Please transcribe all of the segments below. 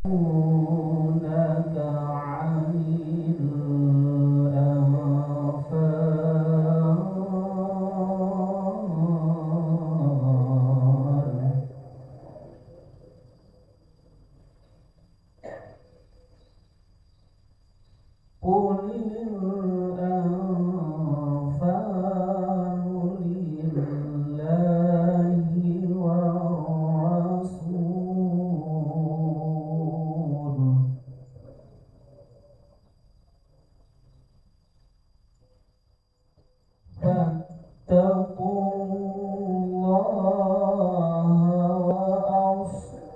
يسألونك عن الأنفال قل الأنفال لله والرسول فاتقوا الله وأصلحوا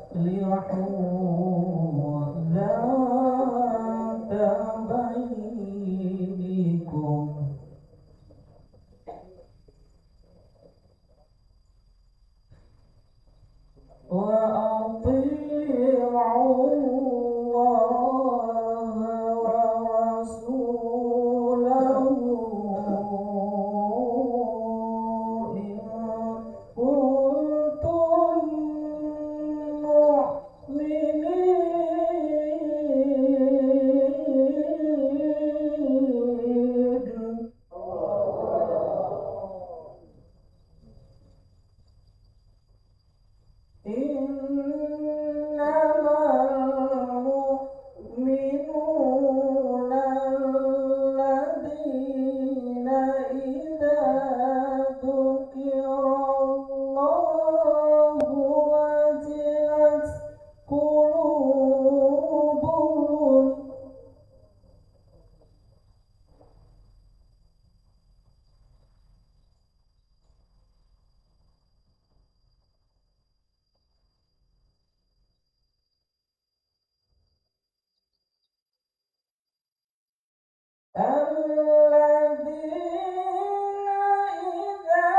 ذات بينكم وأطيعوا الله ورسوله إن كنتم مؤمنين. إنما المؤمنون الذين إذا ذكر الله وجلت قلوبهم الذين إذا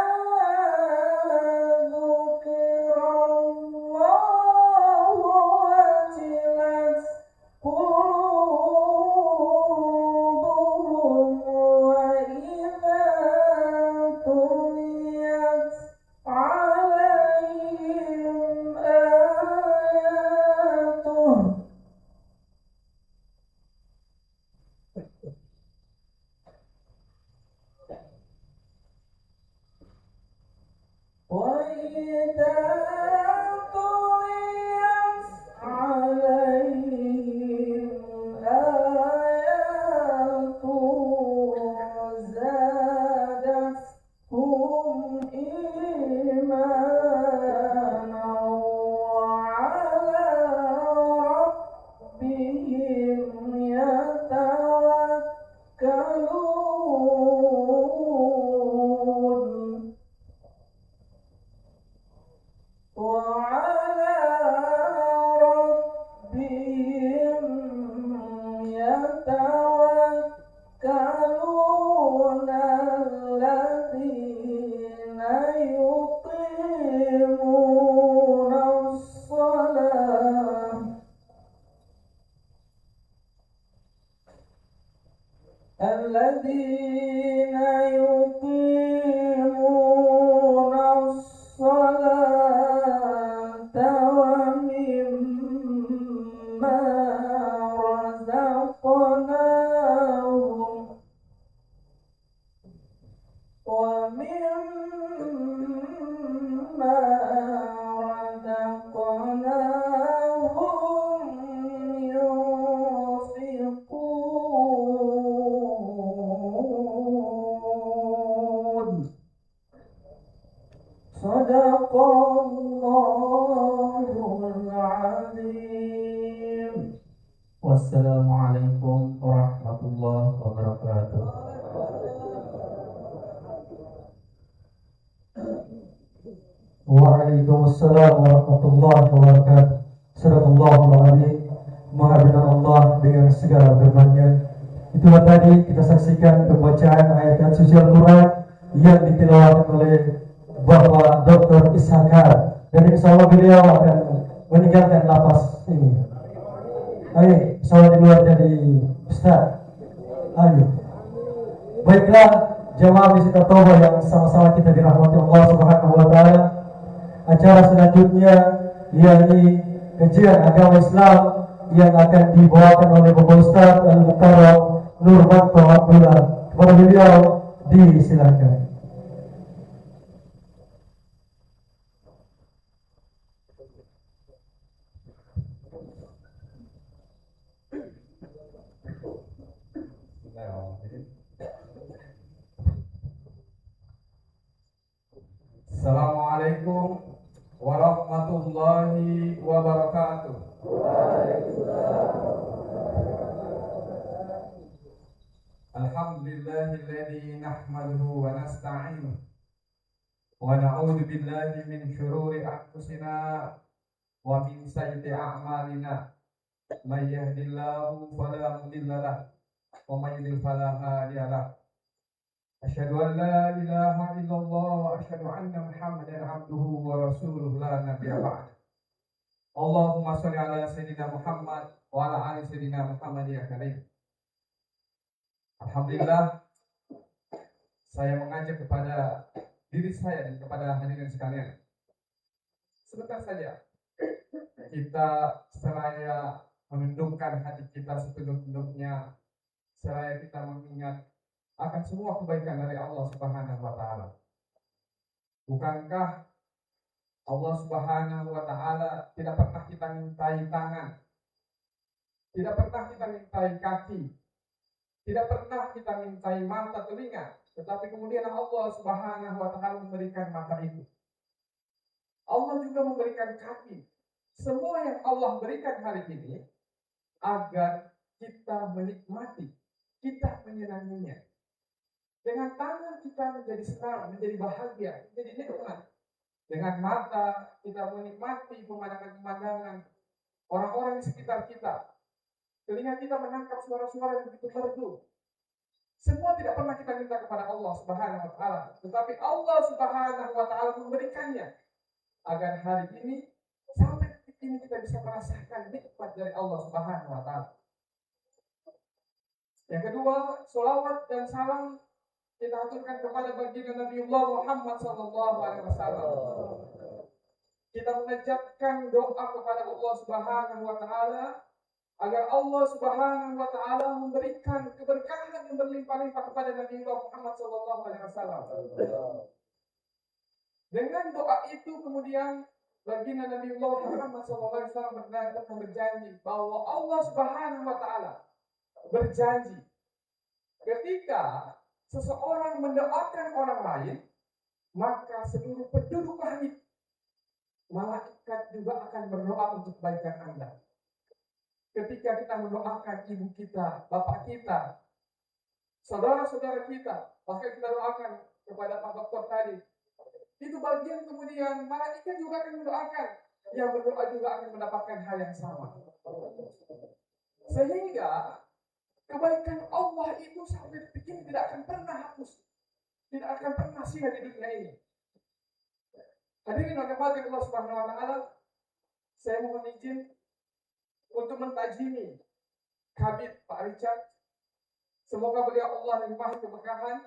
ذكر الله وجلت قلوبهم وإذا تليت عليهم آياته وإذا تليت عليهم آياته زادتهم إيمانا وعلى ربهم يتوكلون وعلى ربهم يتوكلون الذين يقيمون الصلاة الذين يقيمون الصلاة ومما رزقناهم ينفقون. صدق الله العظيم. والسلام عليكم ورحمة الله وبركاته. Waalaikumsalam warahmatullahi wabarakatuh. Sadaqallahul azim. Maha benar Allah dengan segala firman-Nya. Itulah tadi kita saksikan pembacaan ayat suci Al-Quran yang ditilawahkan oleh Bapak Dr. Ishakar, dan insyaallah beliau akan meninggalkan lapas ini. Ayo, salam di luar jadi Ustaz. Ayo. Baiklah, jamaah Visita Toba yang sama-sama kita dirahmati Allah Subhanahu wa taala. Acara selanjutnya yakni kajian agama Islam yang akan dibawakan oleh Bapak Ustaz Al-Mukarram Nurmanto Abdullah. Kepada beliau disilakan. Assalamualaikum warahmatullahi wabarakatuh. Alhamdulillahilladzi nahmaduhu wa nasta'inuhu wa na'udzu billahi min syururi anfusina wa min sayyiati a'malina. May yahdihillahu fala mudilla lahu wa may yudlil fala hadiya lahu. Asyhadu an la ilaha illallah wa asyhadu anna Muhammadan abduhu wa rasuluhu la nabiyya ba'd. Allahumma shalli ala sayyidina Muhammad wa ala ali sayyidina Muhammad ya karim. Alhamdulillah, saya mengajak kepada diri saya dan kepada hadirin sekalian. Sebentar saja kita seraya menundukkan hati kita sepenuh-penuhnya, seraya kita mengingat akan semua kebaikan dari Allah Subhanahu wa taala. Bukankah Allah Subhanahu wa taala tidak pernah kita mintai tangan, tidak pernah kita mintai kaki, tidak pernah kita mintai mata, telinga, tetapi kemudian Allah Subhanahu wa taala memberikan mata itu. Allah juga memberikan kaki. Semua yang Allah berikan hari ini agar kita menikmati, kita menyenanginya. Dengan tangan kita menjadi senang, menjadi bahagia, menjadi nikmat. Dengan mata kita menikmati pemandangan-pemandangan orang-orang di sekitar kita. Telinga kita menangkap suara-suara yang begitu merdu. Semua tidak pernah kita minta kepada Allah Subhanahu wa taala, tetapi Allah Subhanahu wa taala memberikannya agar hari ini sampai detik ini kita bisa merasakan nikmat dari Allah Subhanahu wa taala. Yang kedua, sholawat dan salam kita aturkan kepada baginda Nabiullah Muhammad sallallahu alaihi wasallam. Kita menajatkan doa kepada Allah Subhanahu wa taala agar Allah Subhanahu wa taala memberikan keberkahan yang berlimpah-limpah kepada Nabiullah Muhammad sallallahu alaihi wasallam. Dengan doa itu kemudian baginda Nabiullah Muhammad sallallahu alaihi wasallam pernah berjanji bahwa Allah Subhanahu wa taala berjanji ketika seseorang mendoakan orang lain, maka seluruh penduduk langit, malaikat juga akan berdoa untuk kebaikan Anda. Ketika kita mendoakan ibu kita, bapak kita, saudara-saudara kita, bahkan kita doakan kepada Pak Dokter tadi, itu bagian kemudian malaikat juga akan mendoakan. Yang berdoa juga akan mendapatkan hal yang sama. Sehingga kebaikan Allah itu sampai detik ini tidak akan pernah hapus, tidak akan pernah sia di dunia ini. Hadirin yang dirahmati Allah Subhanahu wa taala, saya mohon izin untuk mentajimi Kabid Pak Richard. Semoga beliau Allah limpahi keberkahan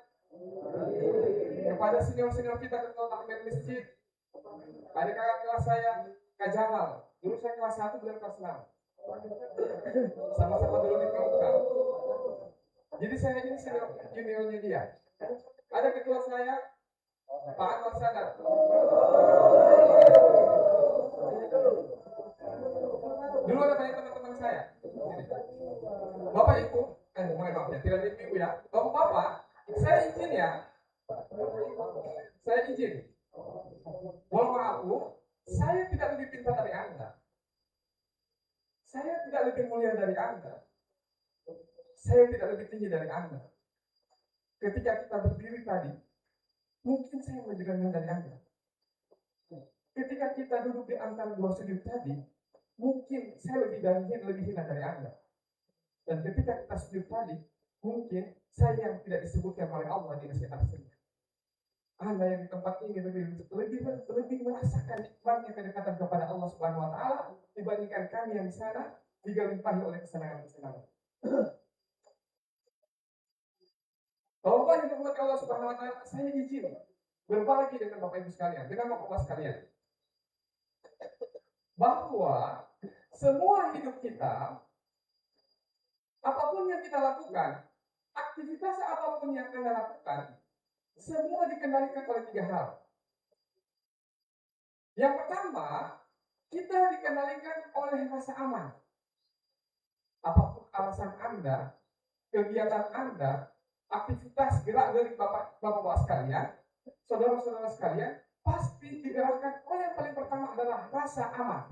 kepada senior-senior kita ketua takmir masjid, ada kakak kelas saya Kak Jamal. Dulu saya kelas 1, beliau kelas 6. Sama-sama dulu di Pramuka. Jadi saya ini senior juniornya dia. Ada ketua saya Pak Anwar Sadar. Dulu ada banyak teman-teman saya. Bapak Ibu, maaf ya, tidak ada ibu ya. Bapak-bapak, saya izin ya. Saya izin. Mohon maaf Bu, saya tidak lebih pintar dari Anda. Saya tidak lebih mulia dari Anda. Saya tidak lebih tinggi dari Anda. Ketika kita berdiri tadi, mungkin saya lebih rendah dari Anda. Ketika kita duduk di antara dua sudut tadi, mungkin saya lebih hina dari Anda. Dan ketika kita sujud tadi, mungkin saya yang tidak disebutkan oleh Allah di nasihat arsy. Anda yang di tempat ini lebih merasakan nikmatnya kedekatan kepada Allah Subhanahu wa taala dibandingkan kami yang di sana digalimpahi oleh kesenangan-kesenangan. Bapak yang dirahmati Allah Subhanahu wa taala, saya izin berbagi dengan Bapak Ibu sekalian, dengan Bapak sekalian, bahwa semua hidup kita, apapun yang kita lakukan, aktivitas apapun yang kita lakukan, semua dikendalikan oleh 3 hal. Yang pertama, kita dikendalikan oleh rasa aman. Apapun alasan Anda, kegiatan Anda, aktivitas gerak dari bapak-bapak sekalian, saudara-saudara sekalian, pasti digerakkan oleh yang paling pertama adalah rasa aman.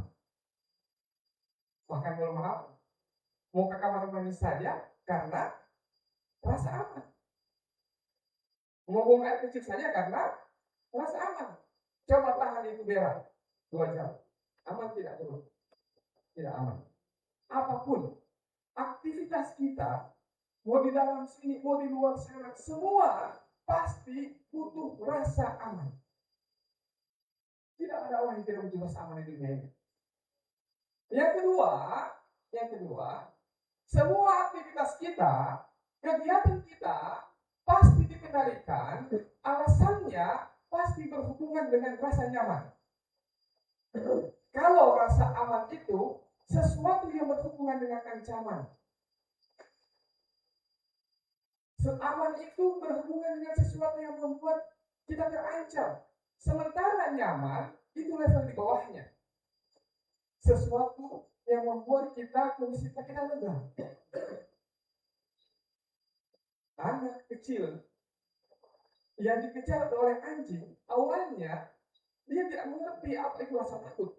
Bahkan kalau maaf, mau ke kamar mandi saja karena rasa aman. Mau buang air kecil saja karena rasa aman. Coba tahan itu berak 2 jam. Aman tidak dulu? Tidak aman. Apapun aktivitas kita, mau di dalam sini, mau di luar sana, semua pasti butuh rasa aman. Tidak ada orang yang tidak butuh rasa aman di dunia ini. Yang kedua, semua aktivitas kita, kegiatan kita pasti dikendalikan, alasannya pasti berhubungan dengan rasa nyaman. Kalau rasa aman itu sesuatu yang berhubungan dengan ancaman. Aman itu berhubungan dengan sesuatu yang membuat kita terancam. Sementara nyaman itu level di bawahnya. Sesuatu yang membuat kondisi kita lega. Anak kecil yang dikejar oleh anjing, awalnya dia tidak mengerti apa itu rasa takut.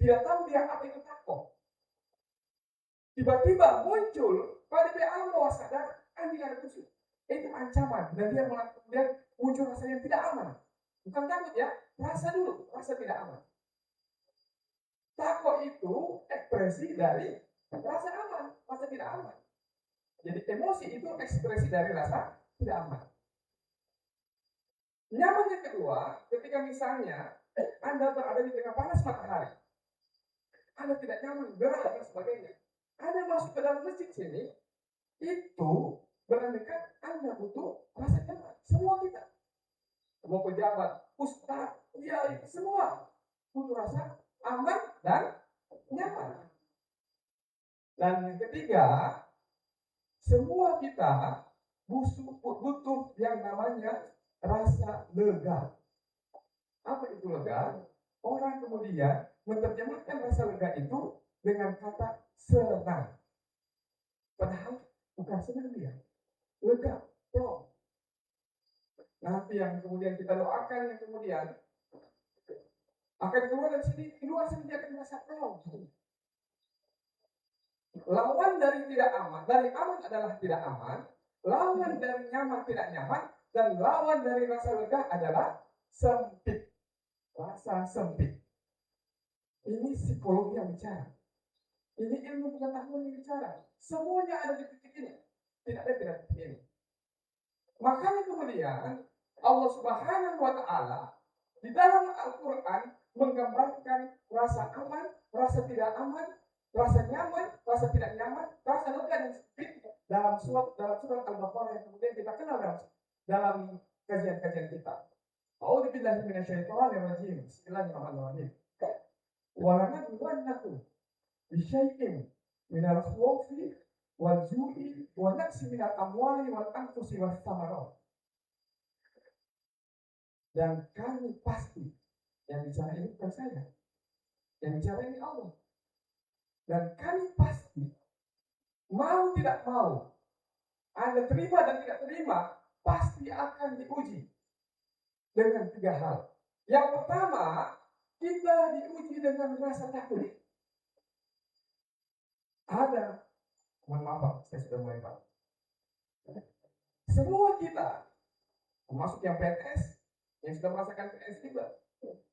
Tidak tahu dia apa itu takut. Tiba-tiba muncul pada dia alam bawah sadar, anjing ada tusuk. Itu ancaman dan dia muncul rasa yang tidak aman. Bukan takut ya, rasa dulu, rasa tidak aman. Takut itu ekspresi dari rasa aman, rasa tidak aman. Jadi emosi itu ekspresi dari rasa tidak aman. Nyaman yang kedua, ketika misalnya Anda berada di tengah panas matahari, Anda tidak nyaman, berat dan sebagainya. Anda masuk ke dalam masjid sini, itu berarti Anda butuh rasa nyaman. Semua kita, semua pejabat, ustaz, kiai, semua butuh rasa aman dan nyaman. Dan yang ketiga, semua kita butuh yang namanya rasa lega. Apa itu lega? Orang kemudian menerjemahkan rasa lega itu dengan kata senang. Padahal bukan senang dia, lega, plong. Nanti yang kemudian kita doakan, yang kemudian akan keluar dari sini, keluar sini dia akan merasa plong. Lawan dari tidak aman, dari aman adalah tidak aman, lawan dari nyaman tidak nyaman, dan lawan dari rasa lega adalah sempit. Rasa sempit. Ini psikologi yang bicara. Ini ilmu pengetahuan yang bicara. Semuanya ada di titik ini. Tidak ada di titik ini. Makanya kemudian Allah Subhanahu wa Ta'ala di dalam Al-Quran menggambarkan rasa aman, rasa tidak aman, rasa nyaman, rasa tidak nyaman, rasa lega dan sempit dalam surat Al-Baqarah yang kemudian kita kenal dalam kajian-kajian kita. A'udzu billahi minasyaitonir rajim. Bismillahirrahmanirrahim. Wa lanabluwannakum bisyai'in minal khawfi wal ju'i wa naqsi minal amwali wal anfusi was thamarat. Dan kami pasti, yang bicara ini bukan saya, yang bicara ini Allah. Dan kami pasti, mau tidak mau, Anda terima dan tidak terima, pasti akan diuji dengan 3 hal. Yang pertama, kita diuji dengan rasa takut. Ada, mohon maaf, saya sudah mulai Pak. Semua kita, termasuk yang PNS, yang sudah merasakan PNS juga,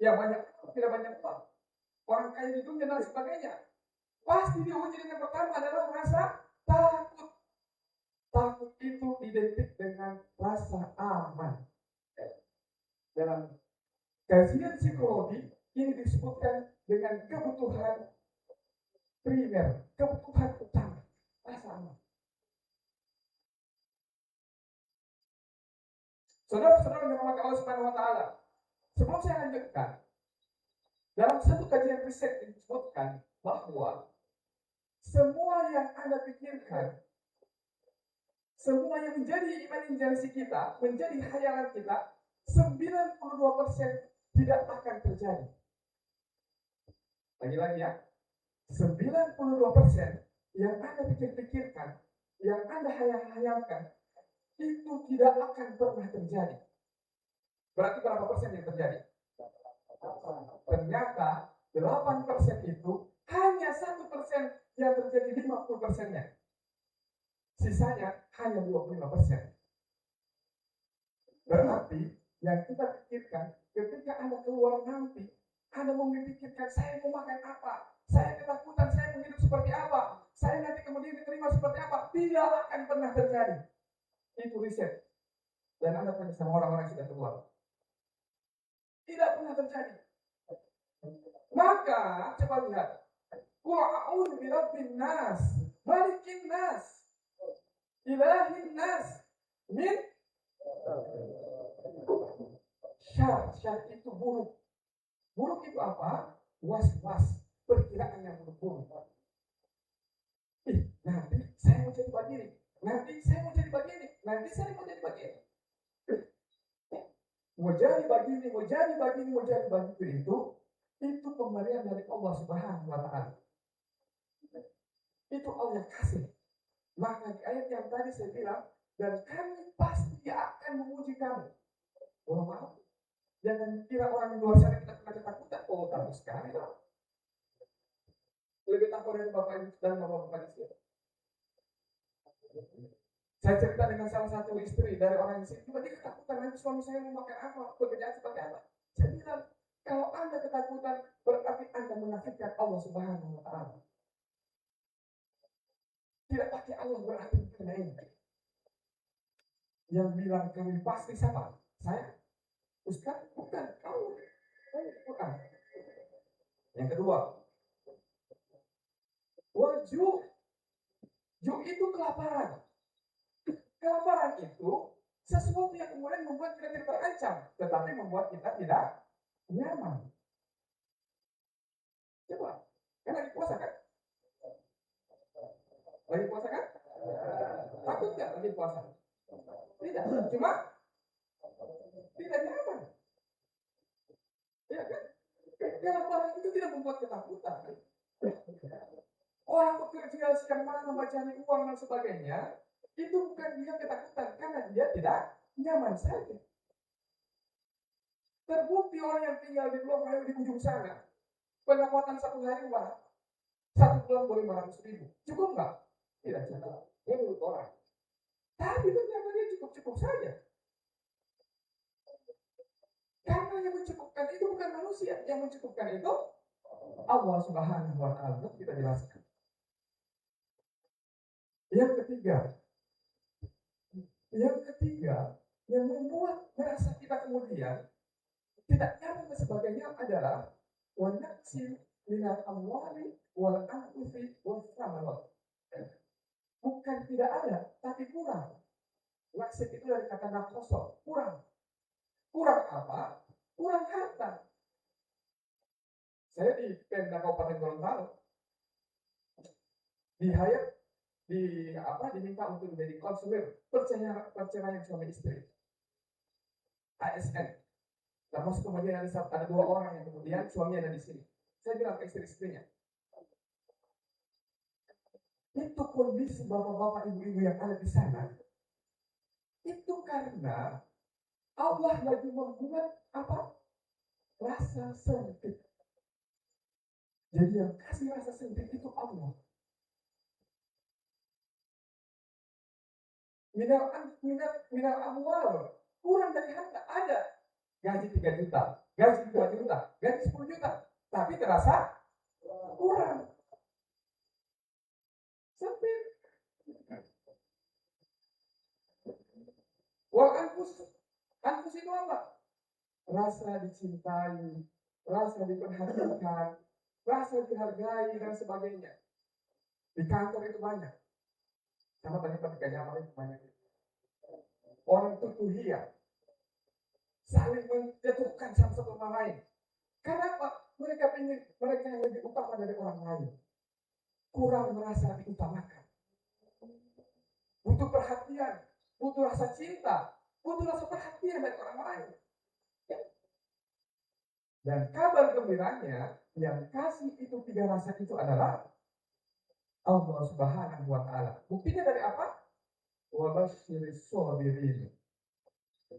yang banyak, tidak banyak uang, orang kaya di dunia dan sebagainya, pasti diuji dengan pertama adalah rasa takut. Takut itu identik dengan rasa aman. Dalam kajian psikologi ini disebutkan dengan kebutuhan primer, kebutuhan utama, rasa aman. Saudara-saudara yang dirahmati Allah Subhanahu wa Ta'ala, sebelum saya lanjutkan, dalam satu kajian riset disebutkan bahwa semua yang Anda pikirkan, semua yang menjadi imajinasi kita, menjadi khayalan kita, 92% tidak akan terjadi. Lagi-lagi ya, 92% yang Anda pikir-pikirkan, yang Anda hayal-hayalkan, itu tidak akan pernah terjadi. Berarti berapa persen yang terjadi? Ternyata 8% itu hanya 1% yang terjadi 50%-nya. Sisanya hanya 25%. Berarti yang kita pikirkan ketika Anda keluar nanti, Anda mau memikirkan saya mau makan apa, saya ketakutan, saya mau hidup seperti apa, saya nanti kemudian diterima seperti apa, tidak akan pernah terjadi. Itu riset. Dan Anda tanya sama orang-orang yang sudah keluar. Tidak pernah terjadi. Maka coba lihat. Qul a'udzu birabbin nas, malikin nas, ilahin nas, min syar itu buruk. Buruk itu apa? Was-was, perkiraan yang buruk-buruk. Nanti saya mau jadi begini, nanti saya mau jadi begini, nanti saya mau jadi begini. Mau jadi begini, mau jadi begini, mau jadi begitu, itu pemberian dari Allah Subhanahu wa Ta'ala. Itu Allah kasih. Maka di ayat yang tadi saya bilang, dan kami pasti akan menguji kamu. Oh maaf, jangan kira orang di luar sana kita pernah ketakutan. Oh takut sekali. Lebih takut dari bapak ibu dan bapak-bapak di sini. Saya cerita dengan salah satu istri dari orang di sini. Dia ketakutan nanti suami saya mau makan apa, pekerjaan seperti apa. Saya bilang, kalau Anda ketakutan, berarti Anda menafikan Allah Subhanahu wa Ta'ala. Tidak pakai Allah berarti karena ini. Yang bilang kami pasti siapa? Saya? Ustaz? Bukan. Kau? Bukan. Yang kedua, waju. Ju itu kelaparan. Kelaparan itu sesuatu yang kemudian membuat kita tidak terancam, tetapi membuat kita tidak nyaman. Coba, kan lagi puasa kan? Lagi puasa kan? Takut nggak lagi puasa? Tidak, cuma tidak nyaman. Ya kan? Kelaparan itu tidak membuat ketakutan. Orang bekerja sekarang malam mencari uang dan sebagainya, itu bukan dia ketakutan karena dia tidak nyaman saja. Terbukti orang yang tinggal di Pulau Rayu di ujung sana, pendapatan satu hari berapa? 1 bulan boleh 500.000. Cukup nggak? Tidak cukup. Ini menurut orang. Tapi ternyata dia cukup-cukup saja. Karena yang mencukupkan itu bukan manusia, yang mencukupkan itu Allah Subhanahu wa Ta'ala. Kita jelaskan. Yang ketiga, yang membuat merasa kita kemudian tidak nyaman dan sebagainya adalah wanaksi minal amwali wal anfusi wal thamarat. Bukan tidak ada, tapi kurang. Naksir itu dari kata naksoso, kurang. Kurang apa? Kurang harta. Saya di Pemda Kabupaten Gorontalo diminta untuk menjadi konselor perceraian suami istri, ASN. Termasuk kemudian ada 2 orang yang kemudian suaminya ada di sini. Saya bilang ke istri-istrinya, itu kondisi bapak-bapak ibu-ibu yang ada di sana, itu karena Allah lagi membuat apa? Rasa sempit. Jadi yang kasih rasa sempit itu Allah. Minal amwal, kurang dari harta. Ada gaji 3 juta, gaji 2 juta, gaji 10 juta, tapi terasa kurang. Sempit. Wal anfus itu apa? Rasa dicintai, rasa diperhatikan, rasa dihargai dan sebagainya. Di kantor itu banyak. Sama tadi pekerjaan yang itu banyak. Orang itu tuhia, saling menjatuhkan satu sama lain. Kenapa? mereka yang lebih utama dari orang lain. Kurang merasa diutamakan. Butuh perhatian, butuh rasa cinta, butuh rasa perhatian dari orang lain. Dan kabar gembiranya yang kasih itu 3 rasa itu adalah Allah Subhanahu wa Ta'ala. Buktinya dari apa? Wabashiris sabirin.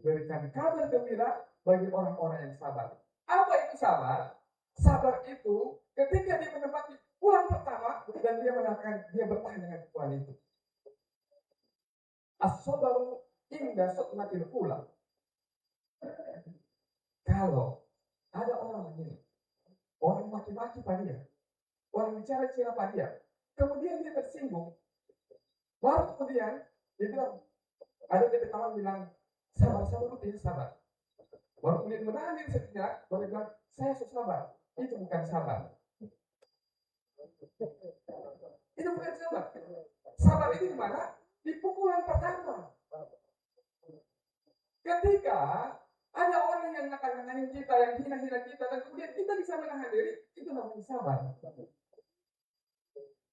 Berikan kabar gembira bagi orang-orang yang sabar. Apa itu sabar? Sabar itu ketika dia menempati bulan pertama dan dia mengatakan dia bertahan dengan Tuhan itu. As-sabaru inda sotmatil ula. Kalau ada orang ini, orang maki-maki pada dia, orang bicara-bicara pada dia, kemudian dia tersinggung, baru kemudian dia bilang, ada dari teman bilang, sabar, lu tidak sabar. Baru kemudian menahan diri sejenak, baru bilang, saya sabar. Itu bukan sabar. Itu bukan sabar. Sabar itu di mana? Di pukulan pertama. Ketika ada orang yang ngatain kita, yang hina-hina kita, dan kemudian kita bisa menahan diri, itu namanya sabar.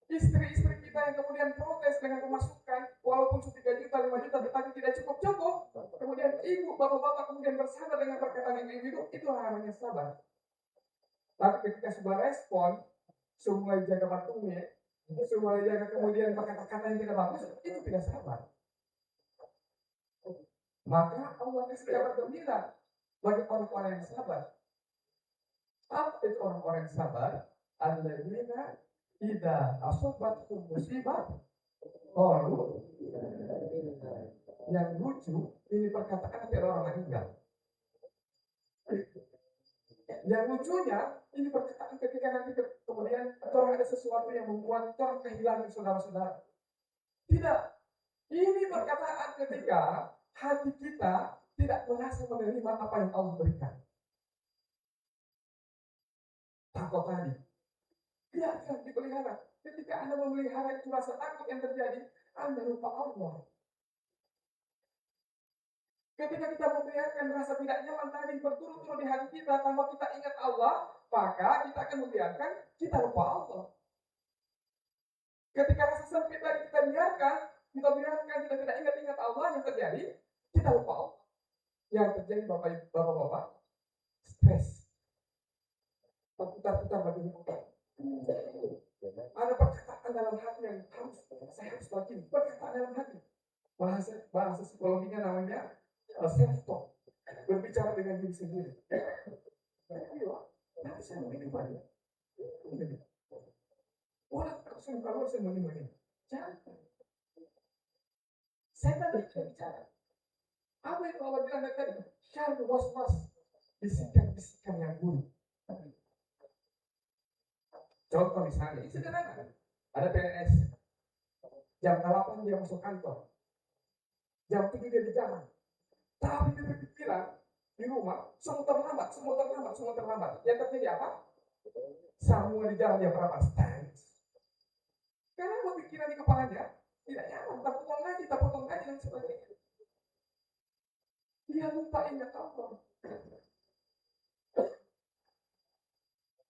Istri-istri kita yang kemudian protes dengan pemasukan, walaupun 3 juta, 5 juta, tetapi tidak cukup, kemudian ibu, bapak-bapak kemudian bersabar dengan perkataan yang itu namanya sabar. Tapi ketika sebuah respon, semua jaga batungnya, semua jaga kemudian kata-kata yang tidak bagus, itu tidak sabar. Maka Allah kasih kabar gembira bagi orang-orang yang sabar. Apa itu orang-orang yang sabar? Alladzina idza asabathum musibah qalu. Yang lucu ini perkataan dari orang meninggal. Yang lucunya ini perkataan ketika nanti kemudian orang ada sesuatu yang membuat orang kehilangan saudara-saudara. Tidak. Ini perkataan ketika hati kita tidak merasa menerima apa yang Allah berikan. Takut tadi. Biarkan dipelihara. Ketika Anda memelihara itu rasa takut yang terjadi, Anda lupa Allah. Ketika kita membiarkan rasa tidak nyaman tadi berturut-turut di hati kita tanpa kita ingat Allah, maka kita akan membiarkan kita lupa Allah. Ketika rasa sempit tadi kita biarkan kita tidak ingat Allah, yang terjadi kita lupa Allah. Yang terjadi bapak-bapak stres, putar-putar bagi kita. Ada perkataan dalam hati yang saya harus lagi perkataan dalam hati. Bahasa psikologinya namanya self-talk, berbicara dengan diri sendiri. Nanti saya begini banyak. Orang kalau saya begini, jangan. Saya tadi bicara. Apa yang Allah bilang tadi? Syarul waswas, bisikan-bisikan yang buruk. Contoh misalnya, ini sederhana. Ada PNS. Jam 8 dia masuk kantor. Jam 7 dia di jalan. Tapi dia berpikiran di rumah, semua terlambat. Yang terjadi apa? Semua di jalan dia berapa? Karena pikiran di kepalanya tidak nyaman, tak potong lagi dan sebagainya. Dia lupa ingat Allah.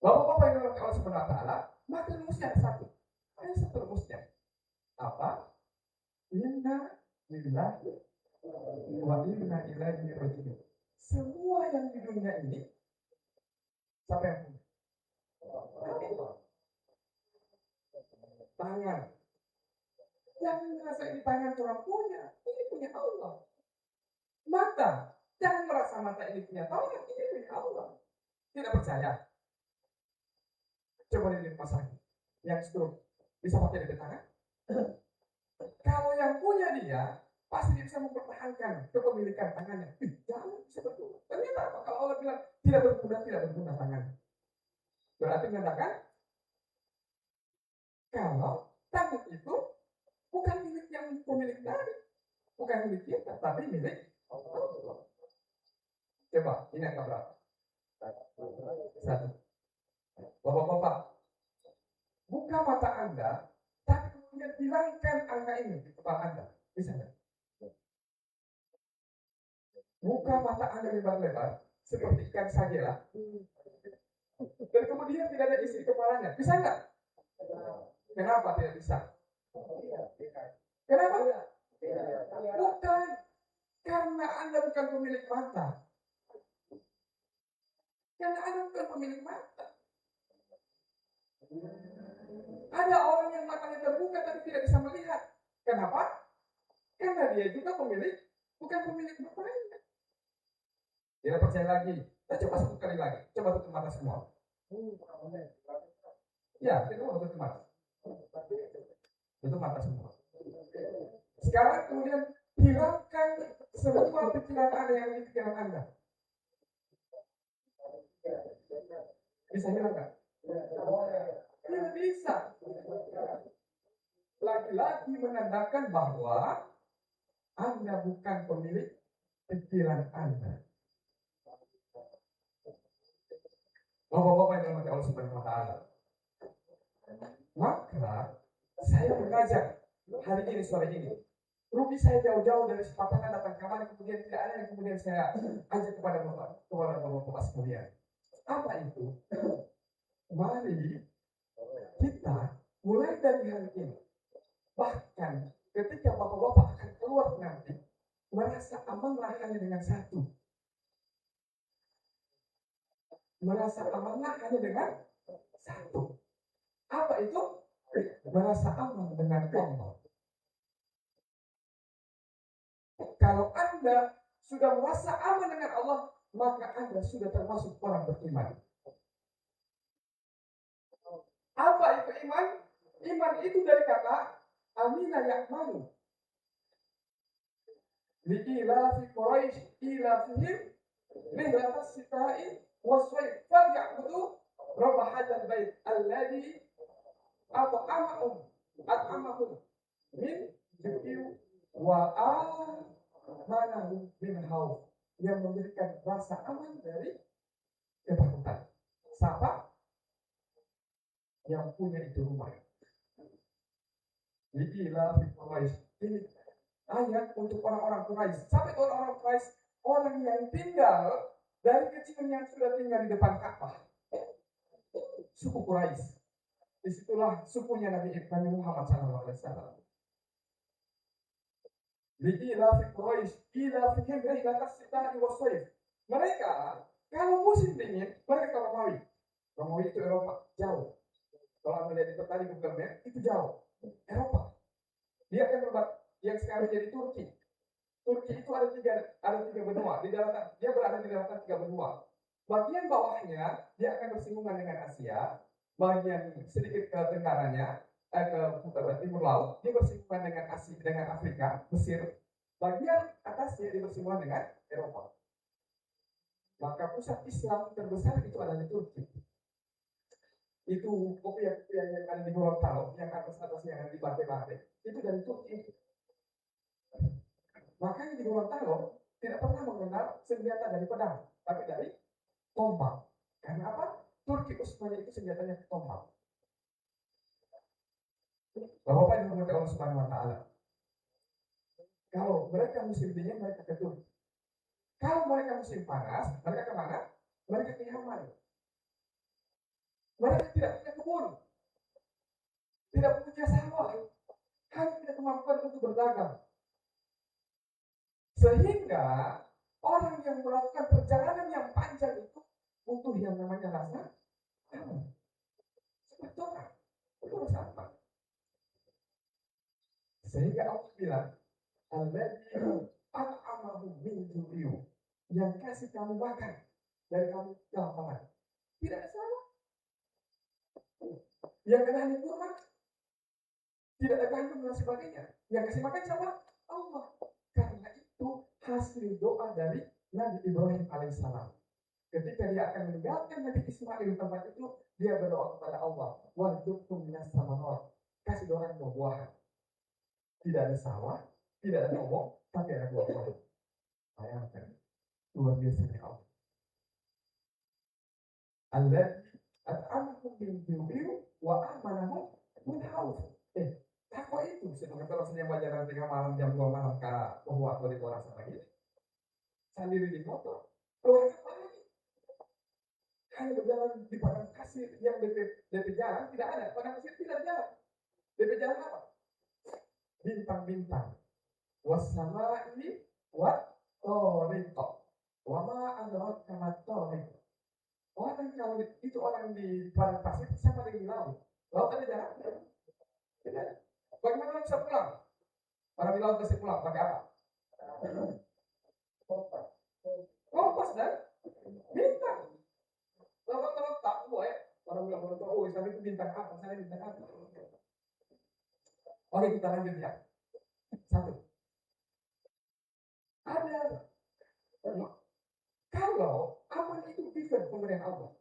Bapak-bapak yang Allah Subhanahu wa Ta'ala, maka rumusnya satu. Ada satu rumusnya. Apa? Inna lillahi wa inna ilaihi raji'un. Semua yang di dunia ini, siapa yang punya? Tangan. Jangan merasa ini tangan orang punya. Ini punya Allah. Mata. Jangan merasa mata ini punya tangan. Ini punya Allah. Tidak percaya? Coba lihat rumah sakit. Yang stroke. Bisa pakai di tangan? Kalau yang punya dia, pasti dia bisa mempertahankan kepemilikan tangannya. Jangan bisa berguna. Ternyata apa? Kalau Allah bilang tidak berguna tangan. Berarti mengatakan kalau tangan itu bukan milik yang pemilik tadi, bukan milik kita, tapi milik Allah. Coba, ini angka berapa? 1. Bapak-bapak, buka mata Anda, tapi kemudian hilangkan angka ini di kepala Anda. Bisa nggak? Buka mata Anda lebar-lebar, seperti ikan sagela. Dan kemudian tidak ada isi di kepalanya. Bisa nggak? Kenapa tidak bisa? Kenapa? Bukan. Karena Anda bukan pemilik mata. Karena Anda bukan pemilik mata. Ada orang yang matanya terbuka tapi tidak bisa melihat. Kenapa? Karena dia juga bukan pemilik matanya. Tidak percaya lagi. Kita coba satu kali lagi. Coba tutup mata semua. Ya, kita mau tutup mata. Tutup mata semua. Sekarang kemudian hilangkan semua pikiran Anda yang di pikiran Anda. Bisa hilang nggak? Tidak bisa. Lagi-lagi menandakan bahwa Anda bukan pemilik pikiran Anda. Bapak-bapak yang dirahmati Allah Subhanahu wa Ta'ala. Maka saya mengajak hari ini sore ini. Rugi saya jauh-jauh dari sepatahnya datang kemari, kemudian tidak ada yang kemudian saya ajak kepada bapak-bapak sekalian. Apa itu? Mari kita mulai dari hari ini. Bahkan ketika bapak-bapak akan keluar nanti, merasa amanlah hanya dengan satu. Merasa amanlah hanya dengan satu. Apa itu? Merasa aman dengan Allah. Kalau Anda sudah merasa aman dengan Allah, maka Anda sudah termasuk orang beriman. Apa itu iman? Iman itu dari kata amina ya'manu. Li'ilafi Quraisy ilafihim rihlatas sita'i waswayf falyabudu rabb hadzal bait alladzi at'amahum min ju'i wa amanahum min khawf, yang memberikan rasa aman dari ketakutan. Siapa yang punya itu rumah? Li'ilafi Quraisy. Ini ayat untuk orang-orang Quraisy. Sampai orang-orang Quraisy, orang yang tinggal dari kecil yang sudah tinggal di depan Ka'bah. Suku Quraisy. Disitulah sukunya Nabi Muhammad SAW. Li'ilafi Quraisy ilafihim rihlatas sita'i waswayf. Mereka kalau musim dingin mereka ke Romawi. Romawi itu Eropa, jauh. Kalau Anda lihat itu tadi Google Map, itu jauh. Eropa. Dia akan berbat yang sekarang jadi Turki. Turki itu ada tiga benua. Dia berada di daratan tiga benua. Bagian bawahnya dia akan bersinggungan dengan Asia. Bagian sedikit ke tenggaranya, ke timur laut, dia bersinggungan dengan Afrika, Mesir. Bagian atasnya dia bersinggungan dengan Eropa. Maka pusat Islam terbesar itu adalah di Turki. Itu kopiah-kopiah yang ada di Gorontalo, yang atas-atasnya yang ada di Bate-Bate, itu dari Turki. Makanya di Gorontalo tidak pernah mengenal senjata dari pedang, tapi dari tombak. Karena apa? Turki Utsmani itu senjatanya tombak. Bapak yang dirahmati Allah Subhanahu wa Ta'ala. Kalau mereka musim dingin, mereka ke Turki. Kalau mereka musim panas, mereka kemana? Mereka ke Yaman. Mereka tidak punya kebun, tidak punya sawah, hanya punya kemampuan untuk berdagang. Sehingga orang yang melakukan perjalanan yang panjang itu butuh yang namanya rasa aman. Seperti orang, itu rasa aman. Sehingga Allah bilang, alladzi at'amahum min ju'in, yang kasih kamu makan dari kamu kelaparan. Tidak ada salah. Yang kena hanya kurma, tidak ada kandung dan sebagainya. Yang kasih makan siapa? Allah. Karena itu hasil doa dari Nabi Ibrahim alaihissalam. Ketika dia akan meninggalkan Nabi Ismail di tempat itu, dia berdoa kepada Allah, warzuqhum minas samarot, kasih orang buah-buahan. Tidak ada sawah, tidak ada obok, tapi ada buah-buahan. Bayangkan, luar biasa ya Allah. Alladzi at'amahum min ju'in wa amanahum min khawf. Takwa itu sedangkan kalau saya baca tengah malam jam 2 malam ke bahwa aku di orang sama lagi sendiri di motor keluar lagi hanya berjalan di padang pasir yang DP jalan tidak ada, padang pasir tidak jalan. DP jalan apa? Bintang-bintang. Wassama'i wat thoriq. Wa ma adraka mat thoriq. Orang kalau itu orang di padang pasir sama dengan di laut. Laut ada jalan? Tidak ada. Bagaimana bisa pulang? Orang di laut bisa pulang pakai apa? Kompas dan bintang. Kalau tak buat, orang bilang oh Islam itu bintang apa? Saya bintang apa? Oke, kita lanjut ya. Satu. Ada kalau aman itu different pemberian Allah,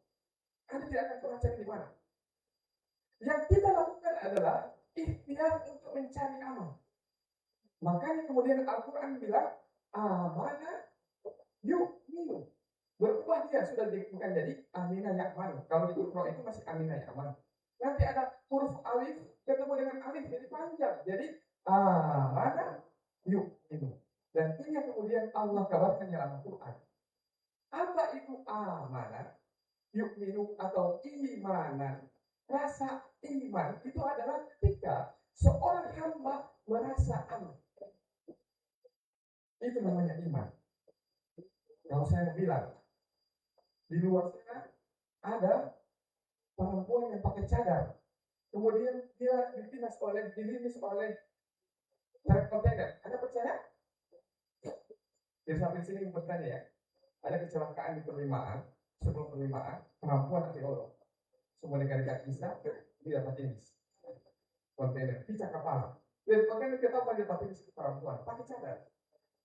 Anda tidak akan pernah cari di mana. Yang kita lakukan adalah ikhtiar untuk mencari aman. Makanya kemudian Al-Quran bilang amanah yuk minum. Berubah dia sudah bukan jadi aminah yakman. Kalau di Iqra itu masih aminah yakman. Nanti ada huruf alif ketemu dengan alif jadi panjang. Jadi amanah yuk minum. Dan ini yang kemudian Allah kabarkan dalam Al-Quran. Apa itu amanah yuk minum atau imanan? Rasa iman itu adalah ketika seorang hamba merasa aman. Itu namanya iman. Kalau saya bilang di luar sana ada perempuan yang pakai cadar, kemudian dia dilinis oleh truk kontainer. Anda percaya? Di samping sini bertanya ya, ada kecelakaan di penerimaan, sebelum penerimaan, perempuan nanti orang semua negara bisa tidak finish kontainer, pecah kepala. Dan kontainer kita pakai finish perempuan, pakai cadar.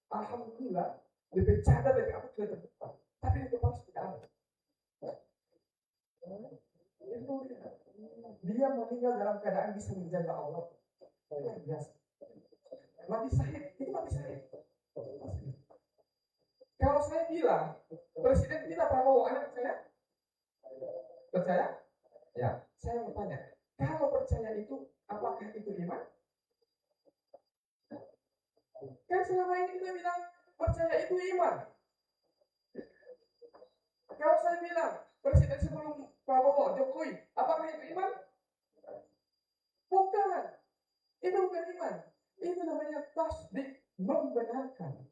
Alhamdulillah, lebih cadar dari apa sudah terbuka, tapi itu pas tidak ada. Dia meninggal dalam keadaan bisa menjaga Allah. Biasa. Mati syahid, itu mati syahid. Kalau saya bilang, Presiden kita Prabowo, Anda percaya? Percaya? Ya, saya mau tanya, kalau percaya itu, apakah itu iman? Kan selama ini kita bilang, percaya itu iman. Kalau saya bilang, Presiden sebelum Prabowo, Jokowi, apakah itu iman? Bukan. Itu bukan iman. Itu namanya tasdik, membenarkan.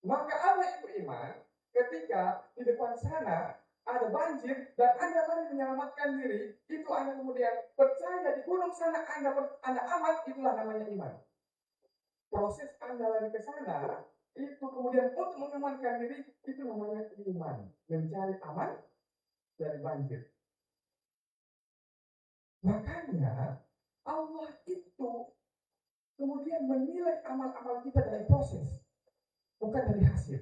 Maka apa itu iman? Ketika di depan sana ada banjir dan Anda lari menyelamatkan diri, itu Anda kemudian percaya di gunung sana Anda aman, itulah namanya iman. Proses Anda lari ke sana, itu kemudian untuk mengamankan diri, itu namanya iman. Mencari aman dari banjir. Makanya Allah itu kemudian menilai amal-amal kita dari proses, bukan dari hasil.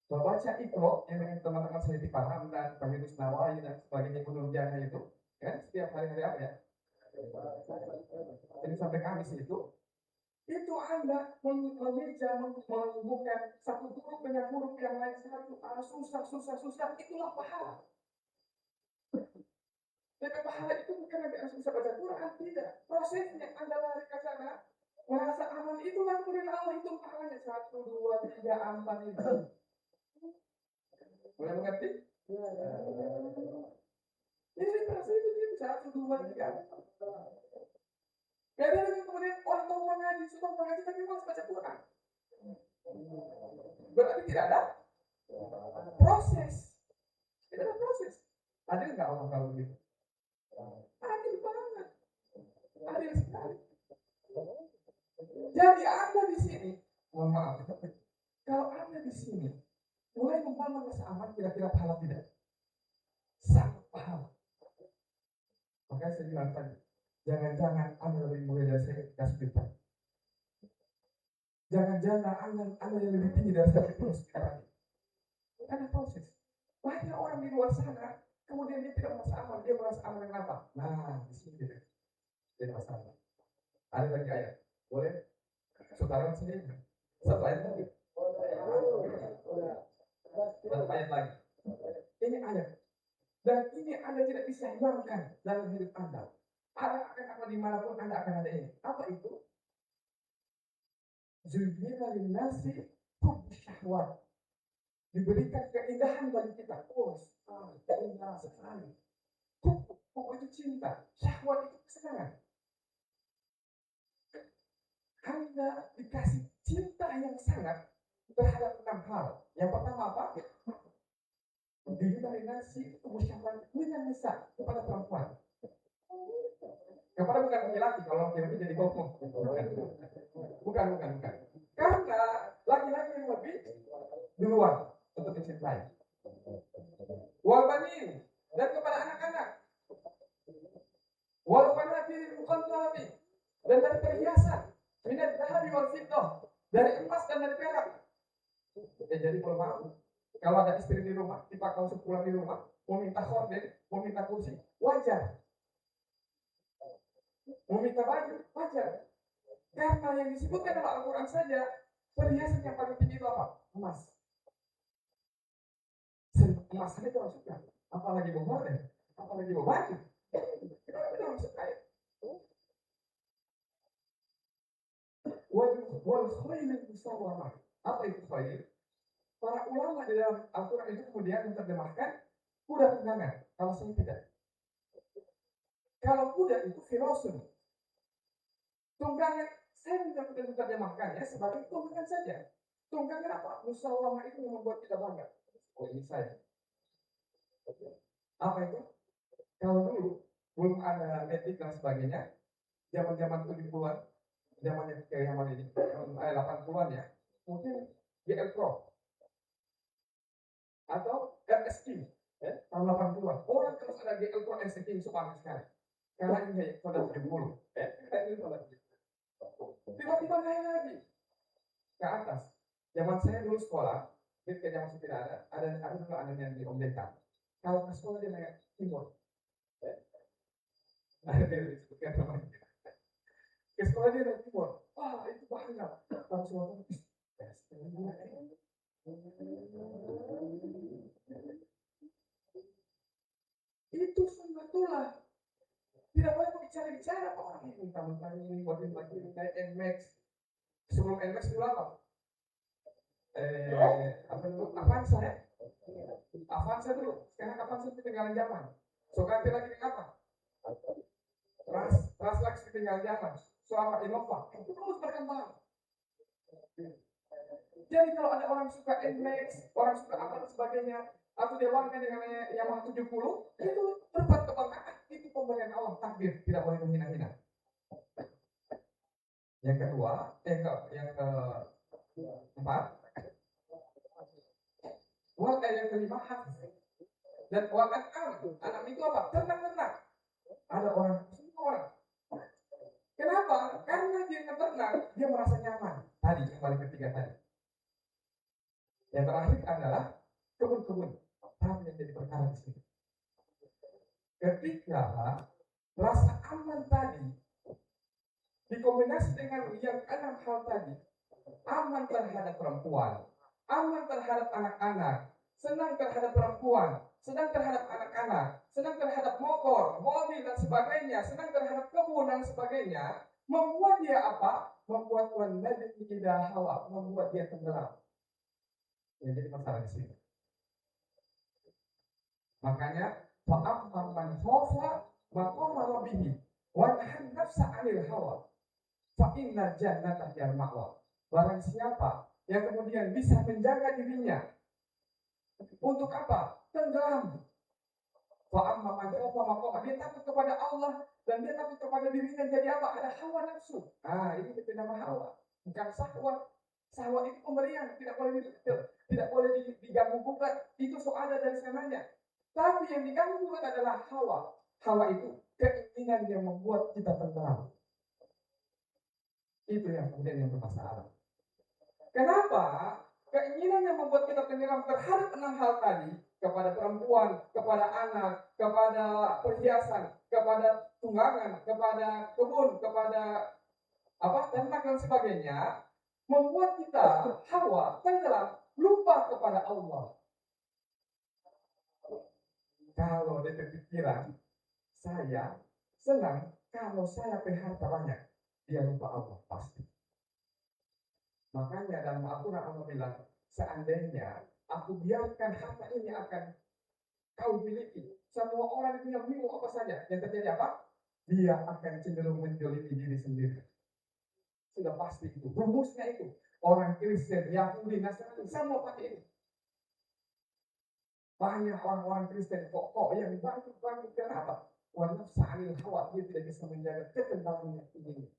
Kalau baca Iqra yang dengan teman-teman saya di Paham dan Pemilus Nawawi dan sebagainya Gunung Jana itu, kan setiap hari apa ya? Jadi sampai Kamis itu Anda mengeja menghubungkan satu huruf dengan huruf yang lain satu susah, itulah pahala. Dan pahala itu bukan nanti harus bisa baca Quran, tidak. Prosesnya Anda lari ke sana, merasa aman, itulah kemudian Allah hitung pahalanya 1, 2, 3, 4 itu. Boleh mengerti? Ini proses itu 1, 2, 3. Beda dengan kemudian orang tahu mengaji, suka mengaji tapi malas baca Quran. Berarti tidak ada proses. Tidak ada proses. Adil nggak Allah kalau begitu? Adil banget. Adil sekali. Jadi Anda di sini, mohon maaf, kalau Anda di sini mulai membangun rasa aman, kira-kira pahala tidak? Sangat pahala. Makanya saya bilang tadi, jangan-jangan Anda lebih mulia dari saya kasih kita. Jangan-jangan Anda yang lebih tinggi dari saya itu sekarang. Ada proses. Banyak orang di luar sana, kemudian dia tidak merasa aman, dia merasa aman dengan apa? Nah, di sini dia jadi masalah. Ada lagi ayat, boleh? Saudara sendiri. Satu ayat lagi. Satu ayat lagi. Ini ayat. Dan ini Anda tidak bisa hilangkan dalam hidup Anda. Anda akan apa dimanapun Anda akan ada ini. Apa itu? Zuyyina linnasi hubb syahwat diberikan keindahan bagi kita. Oh, indah sekali. Kok itu cinta? Syahwat itu kesenangan. Anda dikasih cinta yang sangat terhadap 6 hal. Yang pertama apa? Didominasi musyawarah dengan nisa kepada perempuan. Kepada bukan laki-laki, kalau laki-laki jadi bohong. Bukan. Karena laki-laki yang lebih duluan untuk dicintai. Wal banin, dan kepada anak-anak. Wal banatil muqaddaratin, dan dari perhiasan, minat dhahabi wal fiddah, dari emas dan dari perak. Ya, jadi kalau ada istri di rumah, kita kalau sepulang di rumah, mau minta horden, mau minta kursi, wajar. Mau minta baju, wajar. Karena yang disebutkan dalam Al-Quran saja, perhiasan yang paling tinggi itu apa? Emas. Emas saja orang suka. Apalagi mau horden, apalagi mau baju. Kenapa orang suka ya? Wal khailul musawwamah. Apa itu khail? Para ulama di dalam Al-Quran itu kemudian menerjemahkan kuda tunggangan. Kalau saya tidak. Kalau kuda itu filosofi. Tunggangan, saya tidak menerjemahkannya sebagai tunggangan saja. Tunggangan apa? Musawwamah itu yang membuat kita bangga. Oh, ini saya. Apa itu? Kalau dulu belum ada metik dan sebagainya, zaman-zaman 70-an, zamannya kayak zaman ini, 80-an ya, mungkin GL Pro atau RSQ, ya, tahun 80-an. Orang terus ada GL Pro RSQ sepanjang sekali. Karena ini pada 70, tiba-tiba naik lagi ke atas. Zaman saya dulu sekolah, ketika zaman saya tidak ada dulu anak yang di Om Deka. Kalau ke sekolah dia naik timur. Ada yang disebutkan namanya. Ke sekolah dia naik timur. Wah, itu bangga. Kalau semua itu sunatullah. Tidak boleh bicara orang ini mentang-mentang ini buatin lagi kayak NMAX. Sebelum NMAX dulu apa? Apa itu? Avanza ya? Avanza dulu. Sekarang Avanza ketinggalan zaman. So ganti lagi dengan apa? Ras lagi ketinggalan zaman. So apa? Innova. Itu terus berkembang. Jadi kalau ada orang suka NMAX, orang suka apa dan sebagainya, atau dia bangga dengan Yamaha 70, itu berbuat kebanggaan. Itu pemberian Allah, takdir, tidak boleh menghina-hina. Yang kedua, yang keempat, yang kelima hafz. Dan wakan anak itu apa? Tenang. Ada orang, semua orang. Kenapa? Karena dia tenang, dia merasa nyaman. Tadi, kembali ketiga tadi. Yang terakhir adalah kebun-kebun. Apa yang jadi perkara di sini? Ketika rasa aman tadi dikombinasi dengan yang 6 hal tadi, aman terhadap perempuan, aman terhadap anak-anak, senang terhadap perempuan, senang terhadap anak-anak, senang terhadap motor, mobil dan sebagainya, senang terhadap kebun dan sebagainya, membuat dia apa? Membuat wanadin tidak hawa, membuat dia tenggelam. Yang jadi masalah di sini. Makanya fa'amman man khafa maqama rabbih wa nahan nafsa 'anil hawa fa inna jannata hiyal ma'wa. Barang siapa yang kemudian bisa menjaga dirinya untuk apa? Tenggelam. Fa'amman man khafa maqama, dia takut kepada Allah dan dia takut kepada dirinya, jadi apa? Ada hawa nafsu. Ini kita nama hawa, bukan syahwat. Syahwat itu pemberian, tidak boleh diganggu gugat. Itu soal dari sananya. Tapi yang diganggu gugat adalah hawa. Hawa itu keinginan yang membuat kita tenggelam. Itu yang kemudian yang bermasalah. Kenapa? Keinginan yang membuat kita tenggelam terhadap 6 hal tadi, kepada perempuan, kepada anak, kepada perhiasan, kepada tunggangan, kepada kebun, kepada ternak dan sebagainya, membuat kita hawa tenggelam, lupa kepada Allah. Kalau dia berpikiran, saya senang kalau saya punya harta banyak, dia lupa Allah pasti. Makanya dalam Al-Quran Allah bilang, seandainya Aku biarkan harta ini akan kau miliki. Semua orang itu yang bingung apa saja. Yang terjadi apa? Dia akan cenderung menjolimi diri sendiri. Sudah pasti itu. Rumusnya itu. Orang Kristen, Yahudi, Nasrani, semua pakai ini. Banyak orang-orang Kristen kok yang bantu kenapa? Wanaf sa'anil hawa, dia tidak bisa menjaga ketentangannya ini.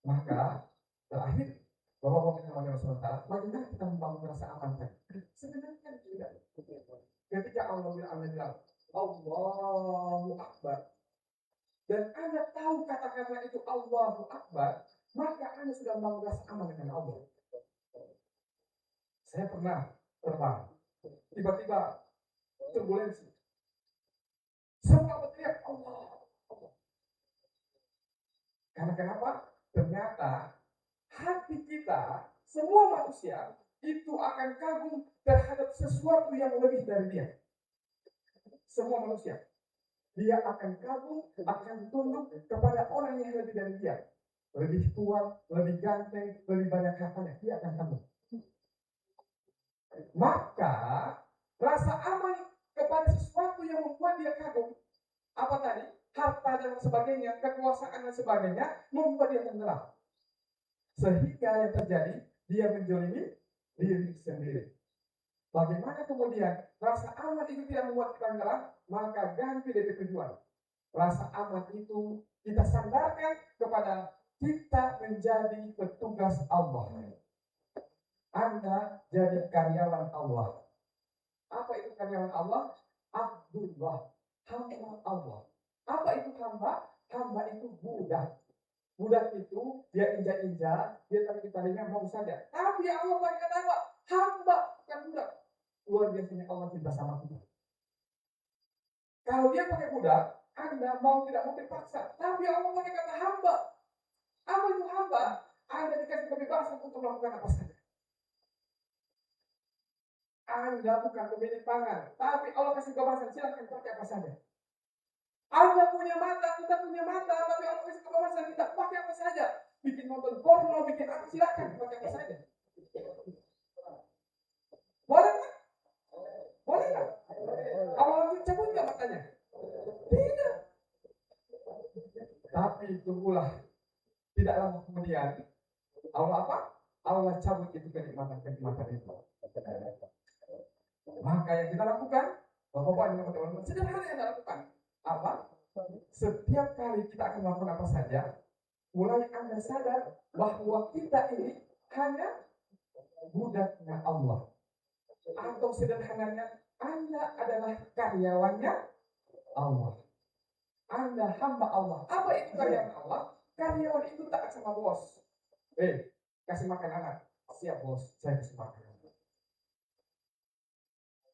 Maka terakhir, Bapak-bapak yang dimana sementara, bagaimana kita membangun rasa aman tadi? Sebenarnya tidak. Ketika Allah bilang Allahu Akbar, dan Anda tahu kata-kata itu Allahu Akbar, maka Anda sudah membangun rasa aman dengan Allah. Saya pernah terbang, tiba-tiba turbulensi, semua berteriak Allah. Karena kenapa? Ternyata hati kita, semua manusia itu akan kagum terhadap sesuatu yang lebih dari dia. Semua manusia, dia akan kagum, akan tunduk kepada orang yang lebih dari dia. Lebih tua, lebih ganteng, lebih banyak hartanya, dia akan kagum. Maka rasa aman kepada sesuatu yang membuat dia kagum, apa tadi? Harta dan sebagainya, kekuasaan dan sebagainya, membuat dia tenggelam. Sehingga yang terjadi, dia menjolimi diri sendiri. Bagaimana kemudian rasa aman itu tidak membuat kita tenggelam? Maka ganti dari tujuan. Rasa aman itu kita sandarkan kepada kita menjadi petugas Allah. Anda jadi karyawan Allah. Apa itu karyawan Allah? Abdullah, hamba Allah. Apa itu hamba? Hamba itu budak. Budak itu dia injak-injak, dia tarik-tariknya mau saja. Tapi Allah pakai apa? Hamba, bukan budak. Luar biasanya Allah cinta sama kita. Kalau dia pakai budak, Anda mau tidak mau dipaksa. Tapi Allah pakai kata hamba. Apa itu hamba? Anda dikasih kebebasan untuk melakukan apa saja. Anda bukan pemilik pangan, tapi Allah kasih kebebasan, silakan pakai apa saja. Anda punya mata, kita punya mata, tapi Allah kasih kebebasan, kita pakai apa saja. Bikin nonton porno, bikin apa, silakan pakai apa saja. Boleh kan? Boleh kan? Allah langsung cabut nggak matanya? Tidak. Tapi tunggulah, tidak lama kemudian Allah apa? Allah cabut itu kenikmatan itu. Maka yang kita lakukan, Bapak-bapak dan teman-teman, sederhana yang kita lakukan. Apa? Setiap kali kita akan melakukan apa saja, mulai Anda sadar bahwa kita ini hanya budaknya Allah. Atau sederhananya, Anda adalah karyawannya Allah. Anda hamba Allah. Apa itu karyawan Allah? Karyawan itu taat sama bos. Kasih makan anak. Siap bos, saya kasih makan.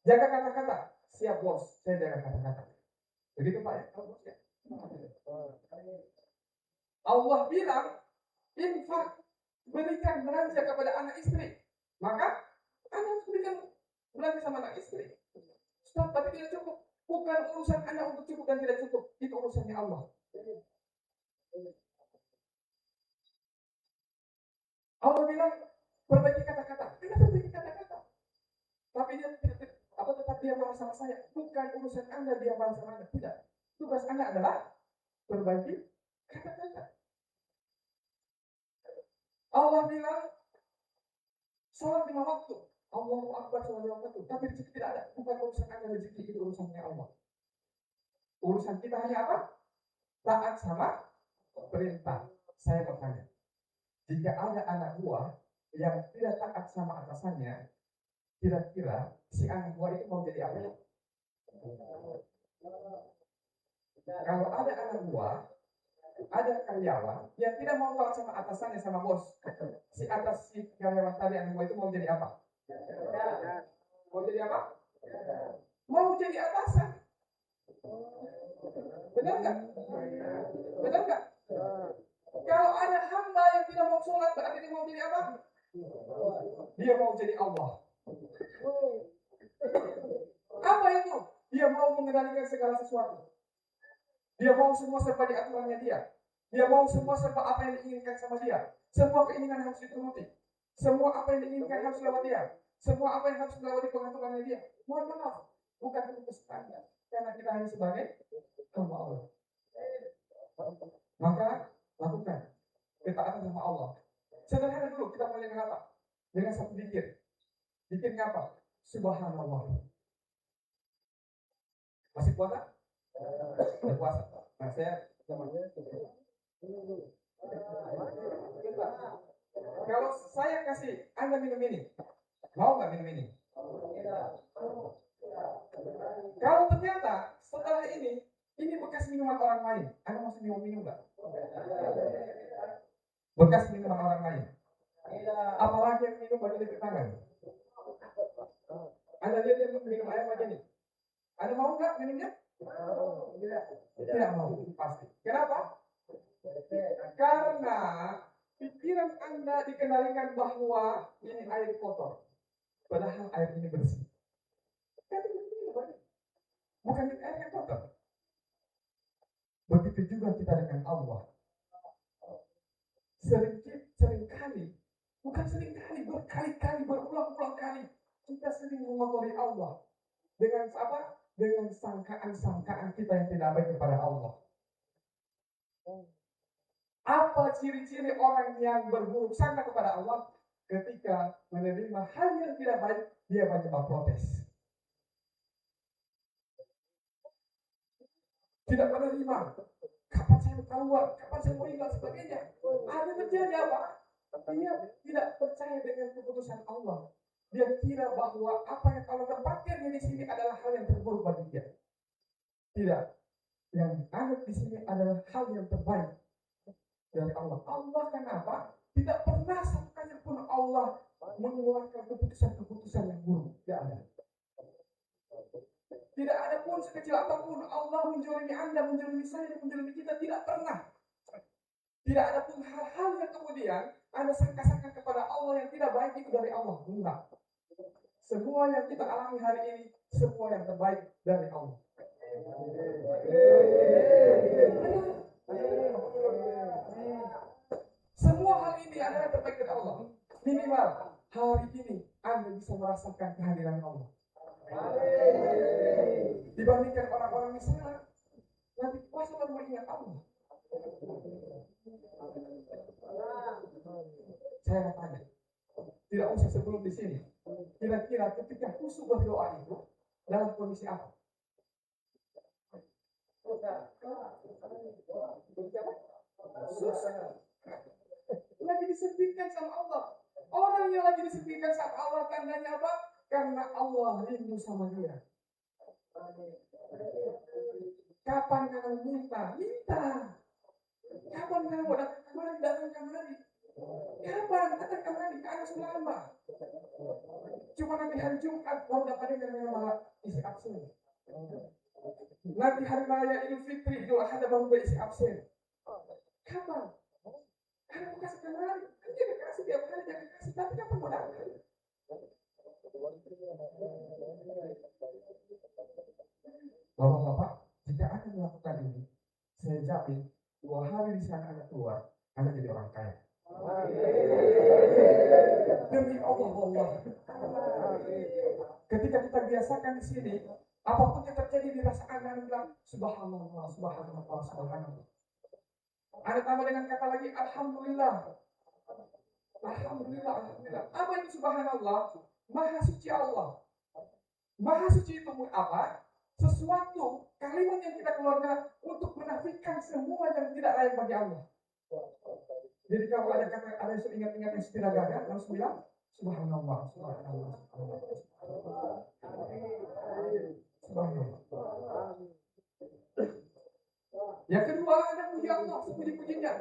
Jaga kata-kata. Siap bos, saya jaga kata-kata. Begitu Pak ya? Allah bilang, infak, berikan belanja kepada anak istri. Maka, Anda harus berikan belanja sama anak istri. Stop, tapi tidak cukup. Bukan urusan Anda untuk cukup dan tidak cukup. Itu urusannya Allah. Allah bilang, perbaiki kata-kata. Anda perbaiki kata-kata. Tapi dia tetap dia marah sama saya. Bukan urusan Anda dia marah sama Anda. Tidak. Tugas Anda adalah perbaiki kata-kata. Allah bilang, sholat 5 waktu. Allahu Akbar sholat 5 waktu. Tapi rezeki tidak ada. Bukan urusan Anda rezeki, itu urusannya Allah. Urusan kita hanya apa? Taat sama perintah. Saya bertanya, jika ada anak buah yang tidak taat sama atasannya, kira-kira si anak buah itu mau jadi apa? Kalau ada anak buah, ada karyawan yang tidak mau taat sama atasannya, sama bos, si karyawan tadi anak buah itu mau jadi apa? Mau jadi apa? Mau jadi atasan. Benar nggak? Benar nggak? Kalau ada hamba yang tidak mau sholat, berarti dia mau jadi apa? Dia mau jadi Allah. Apa itu? Dia mau mengendalikan segala sesuatu. Dia mau semua serba di aturannya dia. Dia mau semua serba apa yang diinginkan sama dia. Semua keinginan harus dituruti. Semua apa yang diinginkan harus lewat dia. Semua apa yang harus melewati pengaturannya dia. Mohon maaf, bukan untuk kesukaannya. Karena kita hanya sebagai hamba Allah. Maka lakukan ketaatan sama Allah. Sederhana dulu, kita mulai dengan apa? Dengan satu zikir. Zikirnya apa? Subhanallah. Masih puasa? Puasa. Nah, saya kalau saya kasih Anda minum ini, mau nggak minum ini? Kalau ternyata setelah ini bekas minuman orang lain, Anda masih minum nggak? Bekas minuman orang lain. Apalagi yang minum baru di tangan. Anda lihat dia minum air macam ini. Anda mau nggak minumnya? Tidak mau, pasti. Kenapa? Karena pikiran Anda dikendalikan bahwa ini air kotor, padahal air ini bersih. Bukan air yang kotor. Begitu juga kita dengan Allah. Seringkali, berkali-kali, berulang-ulang kali kita sering mengotori Allah dengan apa? Dengan sangkaan-sangkaan kita yang tidak baik kepada Allah. Apa ciri-ciri orang yang berburuk sangka kepada Allah? Ketika menerima hal yang tidak baik, dia banyak protes. Tidak menerima. Kapan saya keluar? Kapan saya mau tinggal sebagainya? Ada terjadi apa? Dia tidak percaya dengan keputusan Allah. Dia kira bahwa apa yang Allah tempatkan di sini adalah hal yang terburuk bagi dia. Tidak. Yang ada di sini adalah hal yang terbaik dari Allah. Allah kenapa? Tidak pernah satu kali pun Allah mengeluarkan keputusan-keputusan yang buruk. Tidak ada. Tidak ada pun sekecil apapun Allah menjolimi Anda, menjolimi saya, menjolimi kita. Tidak pernah. Tidak ada pun hal-hal yang kemudian Anda sangka-sangka kepada Allah yang tidak baik itu dari Allah. Enggak. Semua yang kita alami hari ini, semua yang terbaik dari Allah. Semua hal ini adalah yang terbaik dari Allah. Minimal hari ini Anda bisa merasakan kehadiran Allah. Dibandingkan orang-orang misalnya nanti puasa baru ingat Allah. Saya mau tanya, tidak usah sebelum di sini. Kira-kira ketika khusyuk berdoa itu dalam kondisi apa? Susah. Lagi disempitkan sama Allah. Orang yang lagi disempitkan sama Allah tandanya apa? Karena Allah rindu sama dia. Kapan kamu minta? Minta. Kapan kamu datang kemari? Kapan datang kemari? Karena sudah lama. Cuma nanti hari Jumat baru dapat dengan isi absen. Nanti hari raya Idul Fitri, Idul Adha baru berisi absen. Kapan? Karena mau kasih kemari. Kan jangan kasih tiap hari, jangan kasih. Tapi kapan mau datang? Bapak-bapak, jika Anda melakukan ini, saya jamin 2 hari di sana Anda keluar, Anda jadi orang kaya. Demi Allah. Ketika kita biasakan di sini, apapun yang terjadi di rasa Anda bilang subhanallah, subhanallah, subhanallah. Anda tambah dengan kata lagi alhamdulillah. Alhamdulillah, alhamdulillah. Apa itu subhanallah? Maha suci Allah. Maha suci itu apa? Sesuatu kalimat yang kita keluarkan untuk menafikan semua yang tidak layak bagi Allah. Jadi kalau ada kata ada yang ingat-ingat yang tidak gagal, harus bilang subhanallah, subhanallah, subhanallah. Subhanallah. Yang kedua ada puji Allah, sepuji-pujinya.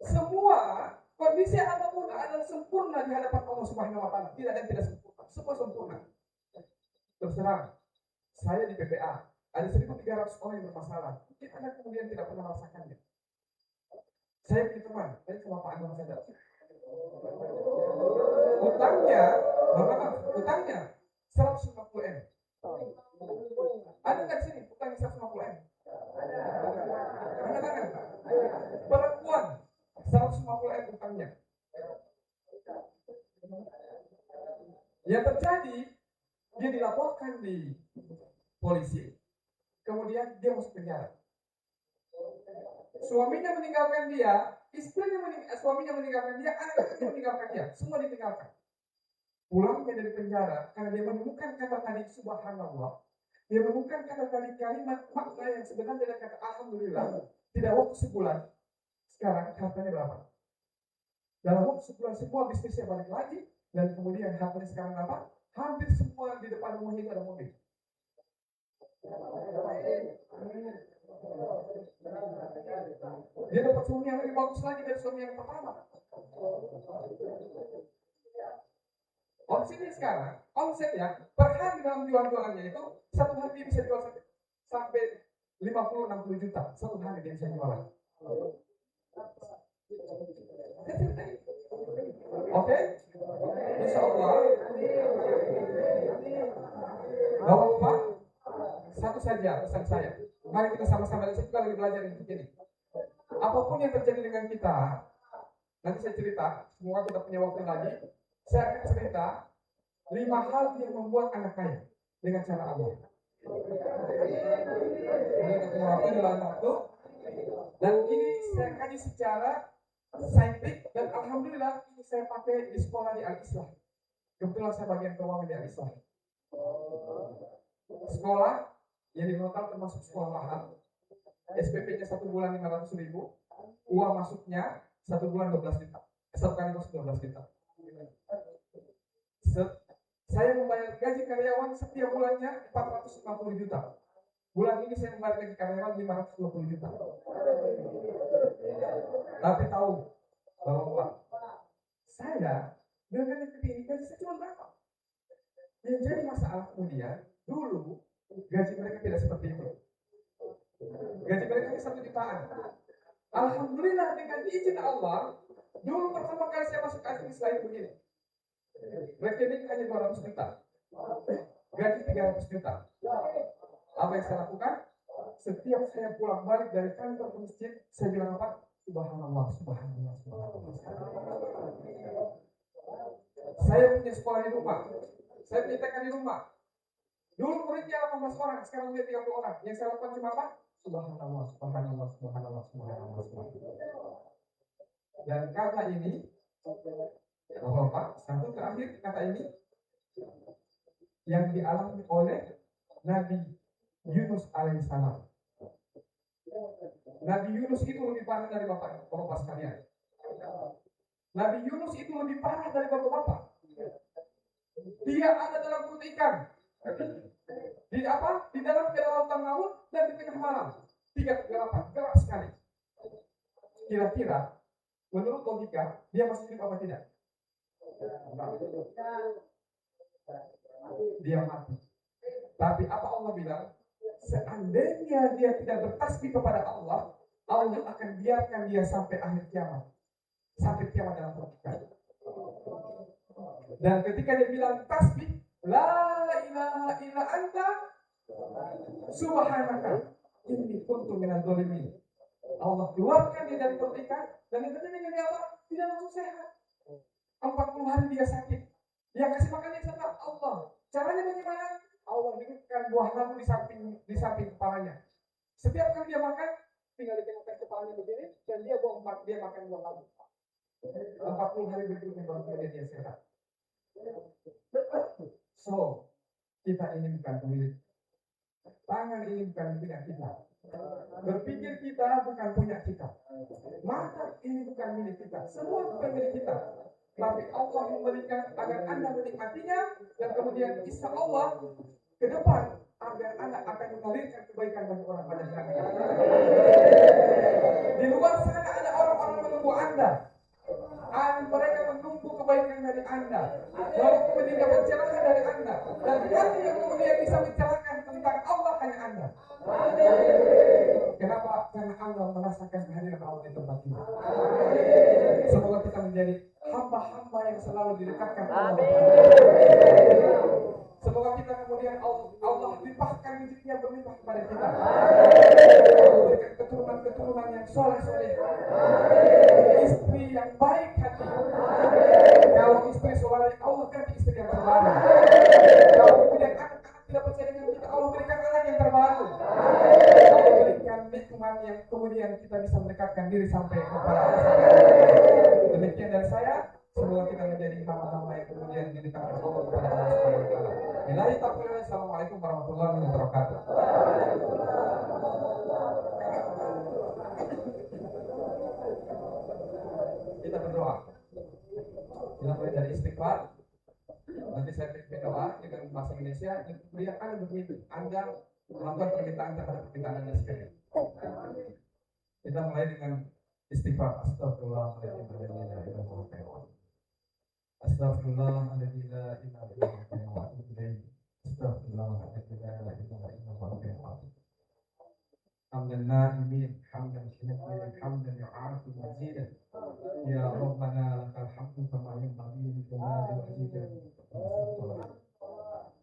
Semua kondisi apapun adalah sempurna di hadapan Allah Subhanahu wa taala. Tidak ada yang tidak sempurna, semua sempurna. Terus terang, saya di PPA ada 1.300 orang yang bermasalah. Mungkin Anda kemudian tidak pernah merasakannya. Saya punya teman, saya cuma Pak Anwar saja. Utangnya 150 M. Ada nggak di sini utangnya 150 M? Angkat tangan. Perempuan 150 M utangnya. Yang terjadi, dia dilaporkan di polisi, kemudian dia masuk penjara. Suaminya meninggalkan dia, suaminya meninggalkan dia, anak-anaknya meninggalkan dia, semua ditinggalkan. Pulangnya dari penjara karena dia menemukan kata tadi subhanallah, dia menemukan kata tadi kalimat makna yang sebenarnya dengan kata alhamdulillah. Tidak waktu sebulan, sekarang hartanya berapa? Dalam waktu sebulan semua bisnisnya balik lagi, dan kemudian hartanya sekarang apa? Hampir semua di depan rumahnya itu ada mobil. Dia dapat suami yang lebih bagus lagi dari suami yang pertama. Omsetnya sekarang, omsetnya per hari dalam jualannya itu satu hari dia bisa jual sampai 50-60 juta satu hari dia bisa jualan. Oke? Insya Allah. Bapak-bapak, satu saja pesan saya. Mari kita sama-sama, saya juga lagi belajar ini begini. Apapun yang terjadi dengan kita, nanti saya cerita, semua kita punya waktu lagi. Saya akan cerita 5 hal yang membuat anak kaya dengan cara Allah. Ini ketemu waktu di lain waktu. Dan ini saya kaji secara saintifik dan alhamdulillah ini saya pakai di sekolah di Al-Islah. Kebetulan saya bagian keuangan di Al-Islah. Sekolah yang di total termasuk sekolah mahal. SPP-nya 1 bulan 500.000, uang masuknya 1 bulan 12 juta. Satu kali masuk 12 juta. Saya membayar gaji karyawan setiap bulannya 450 juta. Bulan ini saya membayar gaji karyawan 520 juta. Tapi tahu bahwa saya dengan ini gaji saya cuma berapa? Yang jadi masalah kemudian dulu gaji mereka tidak seperti itu. Gaji mereka hanya 1 jutaan. Alhamdulillah dengan izin Allah, dulu pertama kali saya masuk Al-Islah itu begini. Rekening hanya 200 juta, gaji 300 juta. Apa yang saya lakukan? Setiap saya pulang balik dari kantor ke masjid, saya bilang apa? Subhanallah, subhanallah, subhanallah. Saya punya sekolah di rumah, saya punya TK di rumah. Dulu muridnya 18 orang, sekarang dia 30 orang. Yang saya lakukan cuma apa? Subhanallah, subhanallah, subhanallah, subhanallah, subhanallah. Dan kata ini, Bapak, satu terakhir kata ini yang dialami oleh Nabi Yunus alaihissalam. Nabi Yunus itu lebih parah dari bapak sekalian. Nabi Yunus itu lebih parah dari bapak-bapak. Dia ada dalam perut ikan. Di apa? Di dalam kelautan laut dan di tengah malam. 3 kegelapan, gelap sekali. Kira-kira menurut logika dia masih hidup apa tidak? Dia mati. Tapi apa Allah bilang? Seandainya dia tidak bertasbih kepada Allah, Allah akan biarkan dia sampai akhir kiamat. Sampai kiamat dalam perbukaan. Dan ketika dia bilang tasbih, la ilaha illa anta subhanaka inni kuntu minadz dzalimin. Allah keluarkan dia dari perut ikan dan yang terjadi dengan dia apa? Tidak langsung sehat. 40 hari dia sakit. Dia kasih makannya siapa? Allah. Caranya bagaimana? Allah hidupkan buah labu di samping kepalanya. Setiap kali dia makan, tinggal ditengokkan kepalanya begini dan dia makan buah labu. 40 hari berikutnya baru kemudian dia sehat. So, kita ini bukan pemilik. Tangan ini bukan punya kita. Berpikir kita bukan punya kita. Mata ini bukan milik kita. Semua bukan milik kita. Tapi Allah memberikan agar Anda menikmatinya dan kemudian insya Allah ke depan agar Anda akan mengalirkan kebaikan bagi orang banyak. Di luar sana ada orang-orang menunggu Anda. Mereka menunggu kebaikan dari Anda. Lalu kemudian dapat cerahan dari Anda. Dan hati yang kemudian bisa mencerahkan tentang Allah hanya Anda. Kenapa? Karena Anda merasakan kehadiran Allah di tempat ini. Semoga kita menjadi hamba-hamba yang selalu didekatkan Allah. Semoga kita kemudian Allah limpahkan rezekinya berlimpah kepada kita. Allah berikan keturunan-keturunan yang soleh-soleh. Istri yang baik hati. Kalau istri saudara, Allah ganti istri yang terbaru. Kalau kemudian anak-anak tidak percaya dengan kita, Allah berikan anak yang terbaru. Allah berikan nikmat yang kemudian kita bisa mendekatkan diri sampai kepada Allah. Demikian dari saya. Semoga kita menjadi hamba-hamba yang kemudian didekatkan Allah kepada Allah Subhanahu wa taala. Billahi taufiq. Assalamualaikum warahmatullahi wabarakatuh. Kita berdoa. Kita mulai dari istighfar. Nanti saya pimpin doa dengan bahasa Indonesia. Kemudian Anda bermimpi, Anda melakukan permintaan terhadap permintaan Anda sendiri. Kita mulai dengan istighfar. Astagfirullahaladzim. Astagfirullahaladzim. Astagfirullahaladzim. حمدا نائمين حمدا شاكرين حمدا يعافي مزيدا يا ربنا لك الحمد كما ينبغي لجلال وجهك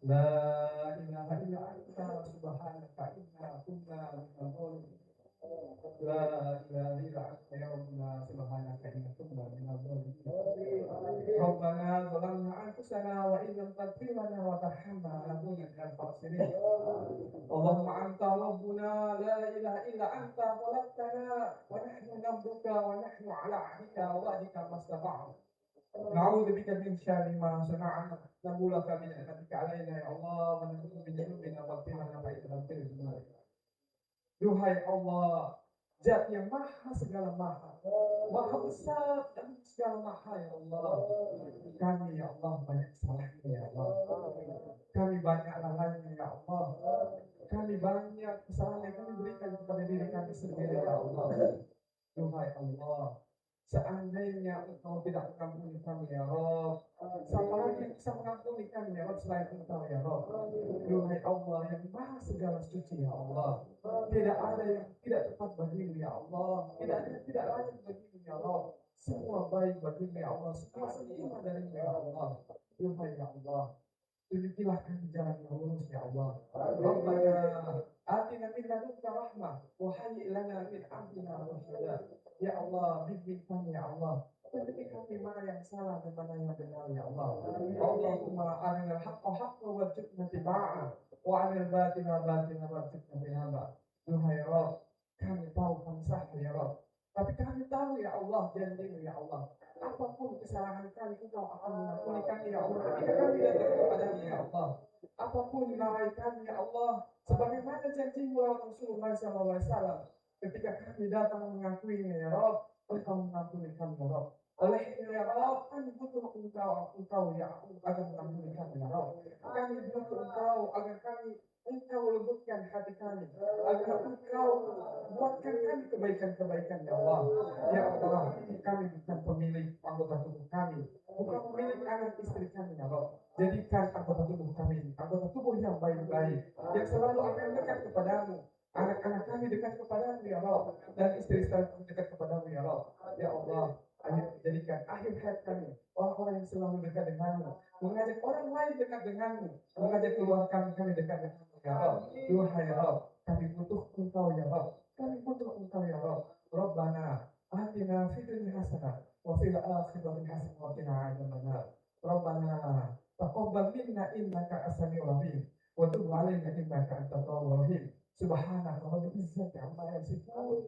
لا اله الا انت سبحانك انا كنا من الظالمين لا اله الا انت يا ربنا سبحانك انا كنا من الظالمين ربنا ظلمنا انفسنا وان لم تغفر لنا وترحمنا لنكون من الخاسرين اللهم أنت ربنا لا إله إلا أنت خلقتنا ونحن نعبدك ونحن على عهدك ووعدك ما استطعنا نعوذ بك من شر ما صنعنا نقول لك من نعمتك علينا يا الله ونعوذ من ذنوبنا واغفر لنا فإنك أنت الغفور. Duhai Allah, Zat yang maha segala maha, maha besar dan segala maha ya Allah. Kami ya Allah banyak salahnya ya Allah. Kami banyak lalainya ya Allah. Kami banyak kesalahan yang kami berikan kepada diri kami sendiri ya Allah. Duhai Allah, seandainya Engkau tidak mengampuni kami ya Rabb, siapa lagi yang bisa mengampuni kami ya Rabb selain Engkau ya Rabb. Duhai Allah yang maha segala suci ya Allah, tidak ada yang tidak tepat bagimu ya Allah, tidak ada yang tidak layak bagimu ya Rabb. Semua baik bagimu ya Allah, semua sempurna darimu ya Allah. Duhai ya Allah, tunjukilah kami jalan yang lurus ya Allah. Rabbana atina min ladunka rahmah wa hayyi' lana min amrina rashada. Ya Allah, bimbing kami ya Allah. Tunjuki kami mana yang salah dan mana yang benar ya Allah. Allahumma arinal haqqa haqqan warzuqna ittiba'ah wa arinal batila batilan warzuqna ijtinabah. Duhai Rabb, kami tahu kami salah ya Rabb. Tapi kami tahu ya Allah janji-Mu ya Allah. Apapun kesalahan kami, Engkau akan mengampuni kami ya Allah. Ketika kami datang kepada-Mu ya Allah. Apapun lalai kami ya Allah, sebagaimana janji-Mu lewat Rasulullah SAW. Ketika kami datang mengakuinya ya Rabb, Engkau mengampuni kami ya Rabb. Olehnya ya Rabb, kami butuh Engkau ya Allah agar mengampuni kami ya Rabb. Kami butuh Engkau agar Engkau lembutkan hati kami, agar Engkau buatkan kami kebaikan-kebaikan ya Allah. Ya Allah, kami bukan pemilik anggota tubuh kami, bukan pemilik anak istri kami ya Allah. Jadikan anggota tubuh kami anggota tubuh yang baik-baik, yang selalu akan dekat kepadamu. Anak-anak kami dekat kepadamu ya Allah, dan istri-istri kami dekat kepadamu ya Allah. Ya Allah, ayo jadikan akhir hayat kami orang-orang yang selalu dekat denganmu, mengajak orang lain dekat denganmu, mengajak keluarga kami dekat denganmu ya Allah. Duhai ya Allah, kami butuh Engkau ya Allah, kami butuh Engkau ya Allah. Rabbana atina fid dunya hasanah wa fil akhirati hasanah wa qina adzabannar. Rabbana taqabbal minna innaka as-sami'ul 'alim wa tub 'alaina innaka antat tawwabur rahim. Subhanaka rabbil izzati amma yasifun